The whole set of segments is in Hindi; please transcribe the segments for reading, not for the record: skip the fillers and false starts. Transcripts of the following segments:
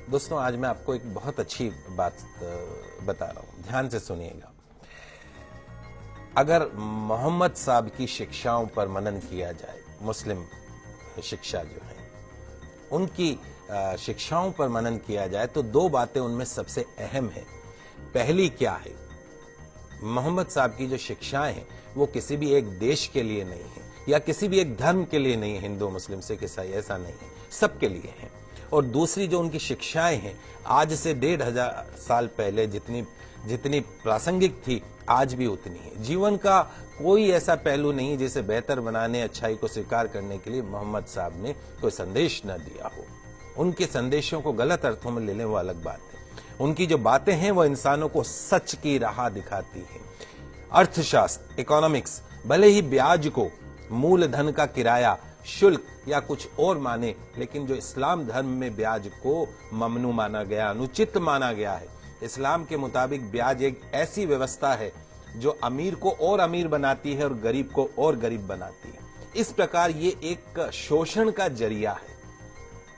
दोस्तों, आज मैं आपको एक बहुत अच्छी बात बता रहा हूं, ध्यान से सुनिएगा। अगर मोहम्मद साहब की शिक्षाओं पर मनन किया जाए, मुस्लिम शिक्षा जो है उनकी शिक्षाओं पर मनन किया जाए तो दो बातें उनमें सबसे अहम है। पहली क्या है, मोहम्मद साहब की जो शिक्षाएं हैं वो किसी भी एक देश के लिए नहीं है या किसी भी एक धर्म के लिए नहीं है, हिंदू मुस्लिम सिख ईसाई, ऐसा नहीं है, सबके लिए है। और दूसरी जो उनकी शिक्षाएं हैं, आज से 1500 साल पहले जितनी प्रासंगिक थी आज भी उतनी है। जीवन का कोई ऐसा पहलू नहीं जिसे बेहतर बनाने, अच्छाई को स्वीकार करने के लिए मोहम्मद साहब ने कोई संदेश न दिया हो। उनके संदेशों को गलत अर्थों में ले लें वो अलग बात है। उनकी जो बातें हैं वो इंसानों को सच की राह दिखाती हैं। अर्थशास्त्र, इकोनॉमिक्स भले ही ब्याज को मूलधन का किराया, शुल्क या कुछ और माने, लेकिन जो इस्लाम धर्म में ब्याज को ममनू माना गया, अनुचित माना गया है। इस्लाम के मुताबिक ब्याज एक ऐसी व्यवस्था है जो अमीर को और अमीर बनाती है और गरीब को और गरीब बनाती है। इस प्रकार ये एक शोषण का जरिया है।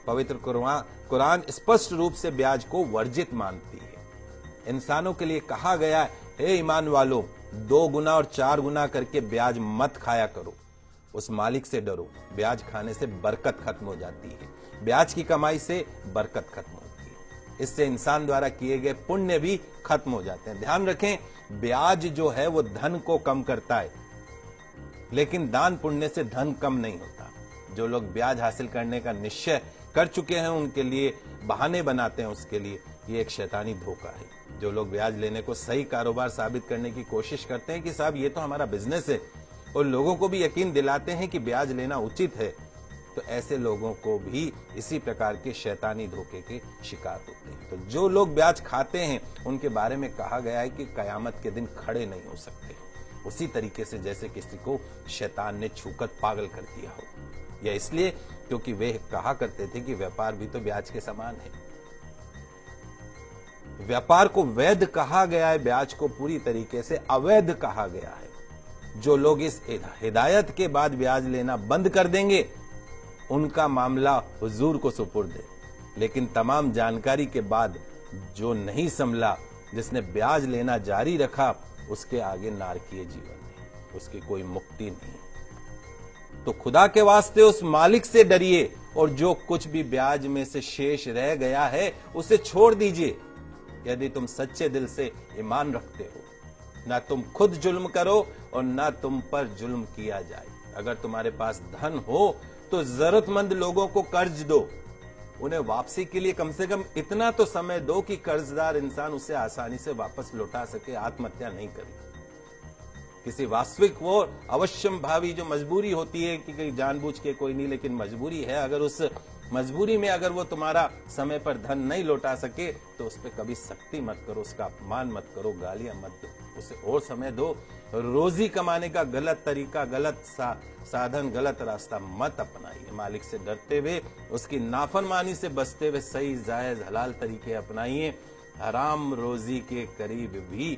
पवित्र कुरान स्पष्ट रूप से ब्याज को वर्जित मानती है। इंसानों के लिए कहा गया है, हे ईमान वालों, 2 गुना और 4 गुना करके ब्याज मत खाया करो, उस मालिक से डरो। ब्याज खाने से बरकत खत्म हो जाती है, ब्याज की कमाई से बरकत खत्म होती है, इससे इंसान द्वारा किए गए पुण्य भी खत्म हो जाते हैं। ध्यान रखें, ब्याज जो है वो धन को कम करता है, लेकिन दान पुण्य से धन कम नहीं होता। जो लोग ब्याज हासिल करने का निश्चय कर चुके हैं उनके लिए बहाने बनाते हैं, उसके लिए ये एक शैतानी धोखा है। जो लोग ब्याज लेने को सही कारोबार साबित करने की कोशिश करते हैं कि साहब ये तो हमारा बिजनेस है, और लोगों को भी यकीन दिलाते हैं कि ब्याज लेना उचित है, तो ऐसे लोगों को भी इसी प्रकार के शैतानी धोखे के शिकार होते हैं। तो जो लोग ब्याज खाते हैं उनके बारे में कहा गया है कि कयामत के दिन खड़े नहीं हो सकते, उसी तरीके से जैसे किसी को शैतान ने छूकर पागल कर दिया हो। यह इसलिए क्योंकि वे कहा करते थे कि व्यापार भी तो ब्याज के समान है। व्यापार को वैध कहा गया है, ब्याज को पूरी तरीके से अवैध कहा गया है। जो लोग इस हिदायत के बाद ब्याज लेना बंद कर देंगे उनका मामला हुजूर को सुपुर्द है, लेकिन तमाम जानकारी के बाद जो नहीं संभला, जिसने ब्याज लेना जारी रखा, उसके आगे नारकीय जीवन है, उसकी कोई मुक्ति नहीं। तो खुदा के वास्ते उस मालिक से डरिए और जो कुछ भी ब्याज में से शेष रह गया है उसे छोड़ दीजिए। यदि तुम सच्चे दिल से ईमान रखते हो, ना तुम खुद जुल्म करो और ना तुम पर जुल्म किया जाए। अगर तुम्हारे पास धन हो तो जरूरतमंद लोगों को कर्ज दो, उन्हें वापसी के लिए कम से कम इतना तो समय दो कि कर्जदार इंसान उसे आसानी से वापस लौटा सके, आत्महत्या नहीं करे। किसी वास्तविक वो अवश्यम भावी जो मजबूरी होती है कि जानबूझ के कोई नहीं, लेकिन मजबूरी है, अगर उस मजबूरी में अगर वो तुम्हारा समय पर धन नहीं लौटा सके तो उस पर कभी सख्ती मत करो, उसका अपमान मत करो, गालियां मत दो, उसे और समय दो। रोजी कमाने का गलत तरीका, गलत साधन, गलत रास्ता मत अपनाइए। मालिक से डरते हुए, उसकी नाफरमानी से बचते हुए सही जायज हलाल तरीके अपनाइए। हराम रोजी के करीब भी